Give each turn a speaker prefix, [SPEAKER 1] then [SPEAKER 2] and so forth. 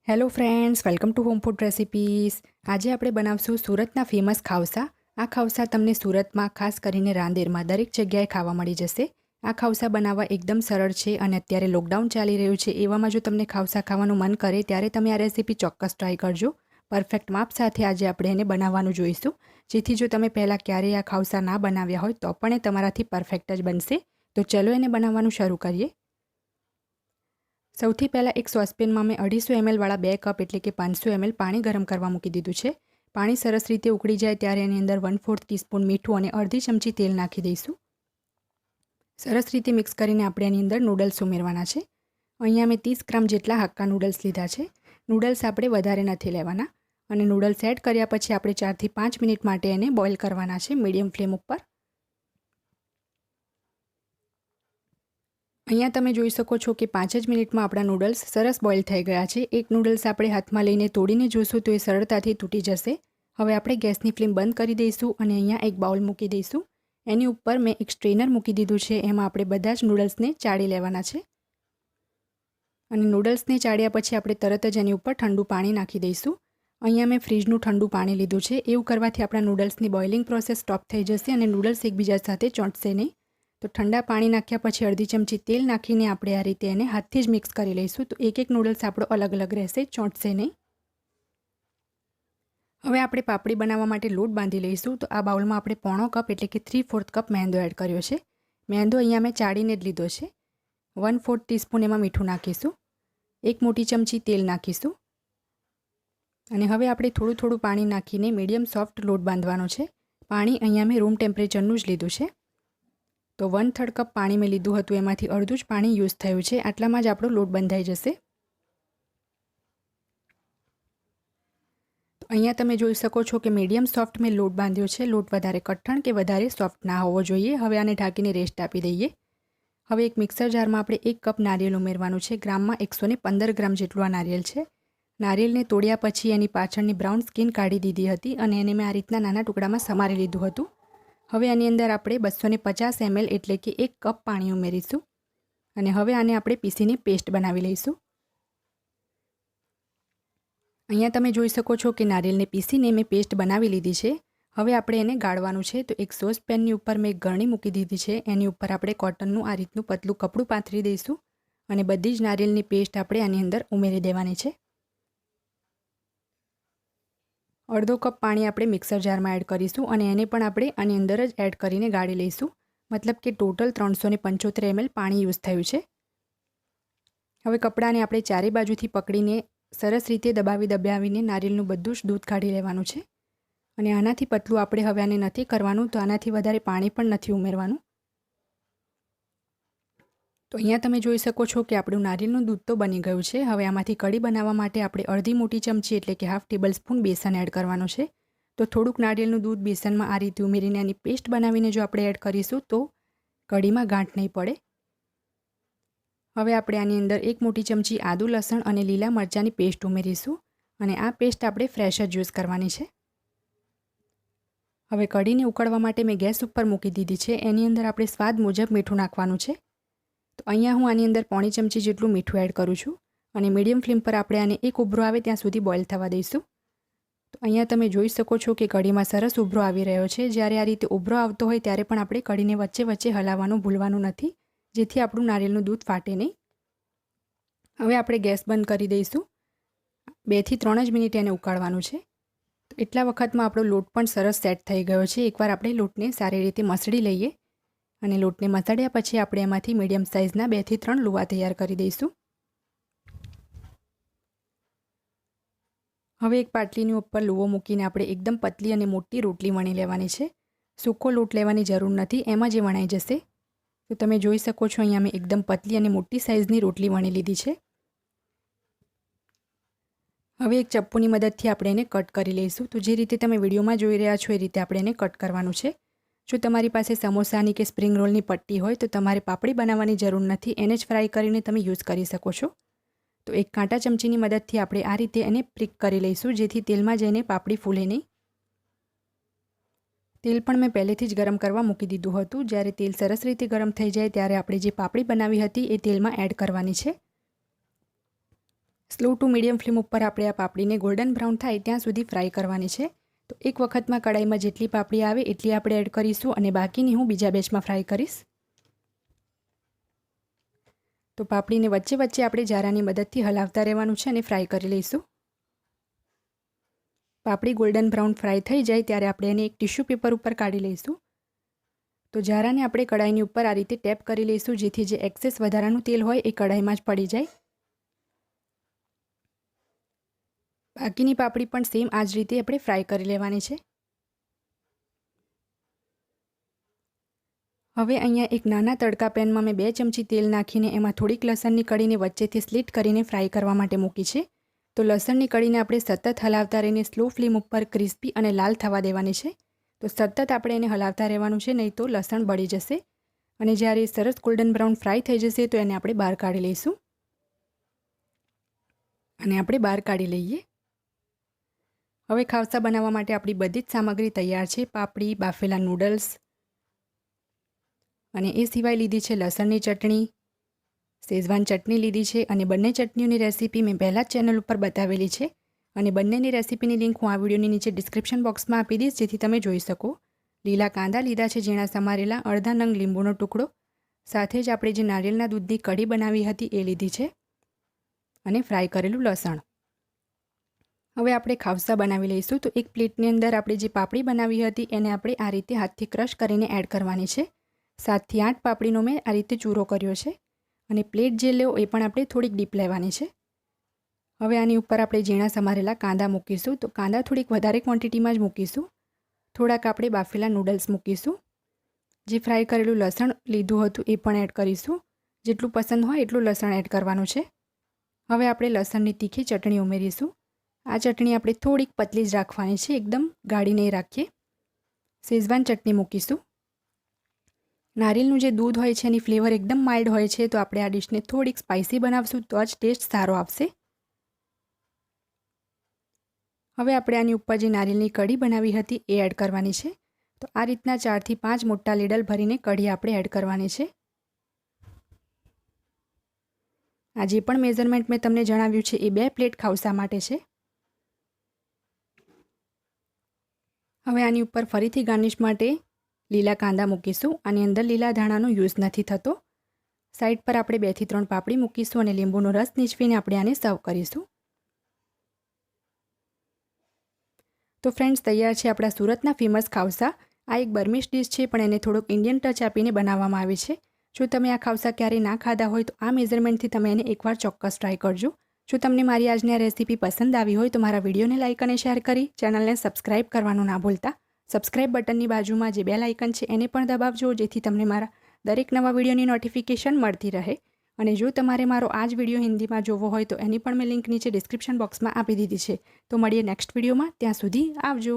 [SPEAKER 1] Hello friends, welcome to home food recipes. આજે આપણે બનાવશું સુરતના ફેમસ ખાવસા. આ ખાવસા તમને સુરતમાં, ખાસ કરીને રાંદેરમાં, દરેક જગ્યાએ ખાવા મળી જશે. આ ખાવસા બનાવવા એકદમ સરળ છે અને અત્યારે લોકડાઉન ચાલી રહ્યું છે. એવામાં જો તમને ખાવસા ખાવાનું મન કરે ત્યારે તમે આ રેસીપી ચોક્કસ ટ્રાય કરજો. પરફેક્ટ માપ સાથે આજે આપણે એને બનાવવાનું જોઈશું, જેથી જો તમે પહેલાં ક્યારેય આ ખાવસા ના બનાવ્યા હોય તો પણ એ તમારાથી પરફેક્ટ જ બનશે. તો ચલો એને બનાવવાનું શરૂ કરીએ. સૌથી પહેલાં એક સોસપેનમાં મેં 250 ml વાળા 2 કપ એટલે કે 500 ml પાણી ગરમ કરવા મૂકી દીધું છે. પાણી સરસ રીતે ઉકળી જાય ત્યારે એની અંદર 1/4 ટીસ્પૂન મીઠું અને અડધી ચમચી તેલ નાખી દઈશું. સરસ રીતે મિક્સ કરીને આપણે એની અંદર નૂડલ્સ ઉમેરવાના છે. અહીંયા મેં 30 ગ્રામ જેટલા હક્કા નૂડલ્સ લીધા છે. નૂડલ્સ આપણે વધારે નથી લેવાના અને નૂડલ્સ એડ કર્યા પછી આપણે 4 થી 5 મિનિટ માટે એને બોઇલ કરવાના છે મીડિયમ ફ્લેમ ઉપર. અહીંયા તમે જોઈ શકો છો કે 5 જ મિનિટમાં આપણા નૂડલ્સ સરસ બોઇલ થઈ ગયા છે. એક નૂડલ્સ આપણે હાથમાં લઈને તોડીને જોઈશું તો એ સરળતાથી તૂટી જશે. હવે આપણે ગેસની ફ્લેમ બંધ કરી દઈશું અને અહીંયા એક બાઉલ મૂકી દઈશું. એની ઉપર મેં એક સ્ટ્રેનર મૂકી દીધું છે. એમાં આપણે બધા જ નૂડલ્સને ચાળી લેવાના છે અને નૂડલ્સને ચાળ્યા પછી આપણે તરત જ એની ઉપર ઠંડુ પાણી નાખી દઈશું. અહીંયા મેં ફ્રીજનું ઠંડુ પાણી લીધું છે. એવું કરવાથી આપણા નૂડલ્સની બોઇલિંગ પ્રોસેસ સ્ટોપ થઈ જશે અને નૂડલ્સ એકબીજા સાથે ચોંટશે નહીં. તો ઠંડા પાણી નાખ્યા પછી અડધી ચમચી તેલ નાખીને આપણે આ રીતે એને હાથથી જ મિક્સ કરી લઈશું. તો એક નૂડલ્સ આપણો અલગ અલગ રહેશે, ચોંટશે નહીં. હવે આપણે પાપડી બનાવવા માટે લોટ બાંધી લઈશું. તો આ બાઉલમાં આપણે 1/4 કપ એટલે કે 3/4 કપ મેંદો એડ કર્યો છે. મેંદો અહીંયા મેં ચાળીને જ લીધો છે. 1/4 ટીસ્પૂન એમાં મીઠું નાખીશું. 1 મોટી ચમચી તેલ નાખીશું અને હવે આપણે થોડું થોડું પાણી નાખીને મીડિયમ સોફ્ટ લોટ બાંધવાનો છે. પાણી અહીંયા મેં રૂમ ટેમ્પરેચરનું જ લીધું છે. તો 1/3 કપ પાણી મેં લીધું હતું, એમાંથી અડધું જ પાણી યુઝ થયું છે. આટલામાં જ આપણો લોટ બંધાઈ જશે. તો અહીંયા તમે જોઈ શકો છો કે મીડિયમ સોફ્ટ મેં લોટ બાંધ્યો છે. લોટ વધારે કઠણ કે વધારે સોફ્ટ ના હોવો જોઈએ. હવે આને ઢાંકીને રેસ્ટ આપી દઈએ. હવે એક મિક્સર જારમાં આપણે 1 કપ નારિયેળ ઉમેરવાનું છે. ગ્રામમાં 115 ગ્રામ જેટલું આ નારિયેળ છે. નારિયેળને તોડ્યા પછી એની પાછળની બ્રાઉન સ્કિન કાઢી દીધી હતી અને એને મેં આ રીતના નાના ટુકડામાં સમારી લીધું હતું. હવે આની અંદર આપણે 250 ml એટલે કે 1 કપ પાણી ઉમેરીશું અને હવે આને આપણે પીસીને પેસ્ટ બનાવી લઈશું. અહીંયા તમે જોઈ શકો છો કે નારિયેળને પીસીને મેં પેસ્ટ બનાવી લીધી છે. હવે આપણે એને ગાળવાનું છે. તો એક સોસ પેનની ઉપર મેં એક ગરણી મૂકી દીધી છે. એની ઉપર આપણે કોટનનું આ રીતનું પતલું કપડું પાથરી દઈશું અને બધી જ નારિયેળની પેસ્ટ આપણે આની અંદર ઉમેરી દેવાની છે. અડધો કપ પાણી આપણે મિક્સર જારમાં એડ કરીશું અને એને પણ આપણે આની અંદર જ એડ કરીને ગાળી લઈશું. મતલબ કે ટોટલ 375 ml પાણી યુઝ થયું છે. હવે કપડાને આપણે ચારે બાજુથી પકડીને સરસ રીતે દબાવીને નારિયેળનું બધું જ દૂધ કાઢી લેવાનું છે અને આનાથી પતલું આપણે હવે આને નથી કરવાનું. તો આનાથી વધારે પાણી પણ નથી ઉમેરવાનું. તો અહીંયા તમે જોઈ શકો છો કે આપણું નારિયેળનું દૂધ તો બની ગયું છે. હવે આમાંથી કઢી બનાવવા માટે આપણે અડધી મોટી ચમચી એટલે કે 1/2 ટેબલ સ્પૂન બેસન એડ કરવાનું છે. તો થોડુંક નારિયેળનું દૂધ બેસનમાં આ રીતે ઉમેરીને એની પેસ્ટ બનાવીને જો આપણે એડ કરીશું તો કઢીમાં ગાંઠ નહીં પડે. હવે આપણે આની અંદર 1 મોટી ચમચી આદુ, લસણ અને લીલા મરચાંની પેસ્ટ ઉમેરીશું અને આ પેસ્ટ આપણે ફ્રેશ જ યુઝ કરવાની છે. હવે કઢીને ઉકળવા માટે મેં ગેસ ઉપર મૂકી દીધી છે. એની અંદર આપણે સ્વાદ મુજબ મીઠું નાખવાનું છે. તો અહીંયા હું આની અંદર 1/4 ચમચી જેટલું મીઠું એડ કરું છું અને મીડિયમ ફ્લેમ પર આપણે આને એક ઉભરો આવે ત્યાં સુધી બોઇલ થવા દઈશું. તો અહીંયા તમે જોઈ શકો છો કે કઢીમાં સરસ ઉભરો આવી રહ્યો છે. જ્યારે આ રીતે ઉભરો આવતો હોય ત્યારે પણ આપણે કઢીને વચ્ચે વચ્ચે હલાવવાનું ભૂલવાનું નથી, જેથી આપણું નારિયેળનું દૂધ ફાટે નહીં. હવે આપણે ગેસ બંધ કરી દઈશું. 2 થી 3 જ મિનિટ એને ઉકાળવાનું છે. તો એટલા વખતમાં આપણો લોટ પણ સરસ સેટ થઈ ગયો છે. એકવાર આપણે લોટને સારી રીતે મસળી લઈએ અને લોટને મસળ્યા પછી આપણે એમાંથી મીડિયમ સાઇઝના 2 થી 3 લુવા તૈયાર કરી દઈશું. હવે એક પાટલીની ઉપર લુવો મૂકીને આપણે એકદમ પતલી અને મોટી રોટલી વણી લેવાની છે. સૂકો લોટ લેવાની જરૂર નથી, એમાં જ વણાઈ જશે. તો તમે જોઈ શકો છો અહીંયા મેં એકદમ પતલી અને મોટી સાઇઝની રોટલી વણી લીધી છે. હવે એક ચપ્પુની મદદથી આપણે એને કટ કરી લઈશું. તો જે રીતે તમે વિડીયોમાં જોઈ રહ્યા છો એ રીતે આપણે એને કટ કરવાનું છે. જો તમારી પાસે સમોસાની કે સ્પ્રિંગ રોલની પટ્ટી હોય તો તમારે પાપડી બનાવવાની જરૂર નથી, એને જ ફ્રાય કરીને તમે યુઝ કરી શકો છો. તો એક કાંટા ચમચીની મદદથી આપણે આ રીતે એને પ્રિક કરી લઈશું, જેથી તેલમાં જઈને પાપડી ફૂલે નહીં. તેલ પણ મેં પહેલેથી જ ગરમ કરવા મૂકી દીધું હતું. જ્યારે તેલ સરસ રીતે ગરમ થઈ જાય ત્યારે આપણે જે પાપડી બનાવી હતી એ તેલમાં એડ કરવાની છે. સ્લો ટુ મીડિયમ ફ્લેમ ઉપર આપણે આ પાપડીને ગોલ્ડન બ્રાઉન થાય ત્યાં સુધી ફ્રાય કરવાની છે. તો એક વખતમાં કડાઈમાં જેટલી પાપડી આવે એટલી આપણે એડ કરીશું અને બાકીની હું બીજા બેચમાં ફ્રાય કરીશ. તો પાપડીને વચ્ચે વચ્ચે આપણે જારાની મદદથી હલાવતા રહેવાનું છે અને ફ્રાય કરી લઈશું. પાપડી ગોલ્ડન બ્રાઉન ફ્રાય થઈ જાય ત્યારે આપણે એને એક ટિશ્યુ પેપર ઉપર કાઢી લઈશું. તો જારાને આપણે કડાઈની ઉપર આ રીતે ટેપ કરી લઈશું જેથી જે એક્સેસ વધારાનું તેલ હોય એ કડાઈમાં જ પડી જાય. બાકીની પાપડી પણ સેમ આ જ રીતે આપણે ફ્રાય કરી લેવાની છે. હવે અહીંયા એક નાના તડકા પેનમાં મેં 2 ચમચી તેલ નાખીને એમાં થોડીક લસણની કળીને વચ્ચેથી સ્લિટ કરીને ફ્રાય કરવા માટે મૂકી છે. તો લસણની કળીને આપણે સતત હલાવતા રહીને સ્લો ફ્લેમ ઉપર ક્રિસ્પી અને લાલ થવા દેવાની છે. તો સતત આપણે એને હલાવતા રહેવાનું છે, નહીં તો લસણ બળી જશે. અને જ્યારે સરસ ગોલ્ડન બ્રાઉન ફ્રાય થઈ જશે તો એને આપણે બહાર કાઢી લઈશું. અને આપણે બહાર કાઢી લઈએ. હવે ખાવસા બનાવવા માટે આપણી બધી જ સામગ્રી તૈયાર છે. પાપડી, બાફેલા નૂડલ્સ અને એ સિવાય લીધી છે લસણની ચટણી, શેઝવાન ચટણી લીધી છે અને બંને ચટણીઓની રેસીપી મેં પહેલાં જ ચેનલ ઉપર બતાવેલી છે અને બંનેની રેસીપીની લિંક હું આ વિડીયોની નીચે ડિસ્ક્રિપ્શન બોક્સમાં આપી દઈશ જેથી તમે જોઈ શકો. લીલા કાંદા લીધા છે ઝીણા સમારેલા, અડધા નંગ લીંબુનો ટુકડો, સાથે જ આપણે જે નારિયેળના દૂધની કઢી બનાવી હતી એ લીધી છે અને ફ્રાય કરેલું લસણ. હવે આપણે ખાવસા બનાવી લઈશું. તો એક પ્લેટની અંદર આપણે જે પાપડી બનાવી હતી એને આપણે આ રીતે હાથથી ક્રશ કરીને એડ કરવાની છે. 7 થી 8 પાપડીનો મેં આ રીતે ચૂરો કર્યો છે અને પ્લેટ જે લો એ પણ આપણે થોડીક ડીપ લેવાની છે. હવે આની ઉપર આપણે ઝીણા સમારેલા કાંદા મૂકીશું. તો કાંદા થોડીક વધારે ક્વોન્ટિટીમાં જ મૂકીશું. થોડાક આપણે બાફેલા નૂડલ્સ મૂકીશું. જે ફ્રાય કરેલું લસણ લીધું હતું એ પણ એડ કરીશું. જેટલું પસંદ હોય એટલું લસણ એડ કરવાનું છે. હવે આપણે લસણની તીખી ચટણી ઉમેરીશું. આ ચટણી આપણે થોડીક પતલી જ રાખવાની છે, એકદમ ગાઢી નહીં રાખીએ. શેઝવાન ચટણી મૂકીશું. નારિયેળનું જે દૂધ હોય છે એની ફ્લેવર એકદમ માઇલ્ડ હોય છે, તો આપણે આ ડિશને થોડીક સ્પાઇસી બનાવશું તો જ ટેસ્ટ સારો આવશે. હવે આપણે આની ઉપર જે નારિયેળની કઢી બનાવી હતી એ એડ કરવાની છે. તો આ રીતના 4 થી 5 મોટા લીડલ ભરીને કઢી આપણે એડ કરવાની છે. આ જે પણ મેઝરમેન્ટ મેં તમને જણાવ્યું છે એ 2 પ્લેટ ખાવસા માટે છે. હવે આની ઉપર ફરીથી ગાર્નિશ માટે લીલા કાંદા મૂકીશું. આની અંદર લીલા ધાણાનો યુઝ નથી થતો. સાઈડ પર આપણે 2 થી 3 પાપડી મૂકીશું અને લીંબુનો રસ નીચવીને આપણે આને સર્વ કરીશું. તો ફ્રેન્ડ્સ, તૈયાર છે આપણા સુરતના ફેમસ ખાવસા. આ એક બર્મિશ ડિશ છે પણ એને થોડોક ઇન્ડિયન ટચ આપીને બનાવવામાં આવી છે. જો તમે આ ખાવસા ક્યારેય ના ખાધા હોય તો આ મેઝરમેન્ટથી તમે એને એકવાર ચોક્કસ ટ્રાય કરજો. જો તમને મારી આજની આ રેસીપી પસંદ આવી હોય તો મારા વિડીયોને લાઇક અને શેર કરી ચેનલને સબસ્ક્રાઇબ કરવાનું ના ભૂલતા. સબસ્ક્રાઇબ બટનની બાજુમાં જે બેલ આઇકન છે એને પણ દબાવજો જેથી તમને મારા દરેક નવા વિડીયોની નોટિફિકેશન મળતી રહે. અને જો તમારે મારો આ જ વિડીયો હિન્દીમાં જોવો હોય તો એની પણ મેં લિંક નીચે ડિસ્ક્રિપ્શન બોક્સમાં આપી દીધી છે. તો મળીએ નેક્સ્ટ વિડીયોમાં. ત્યાં સુધી આવજો.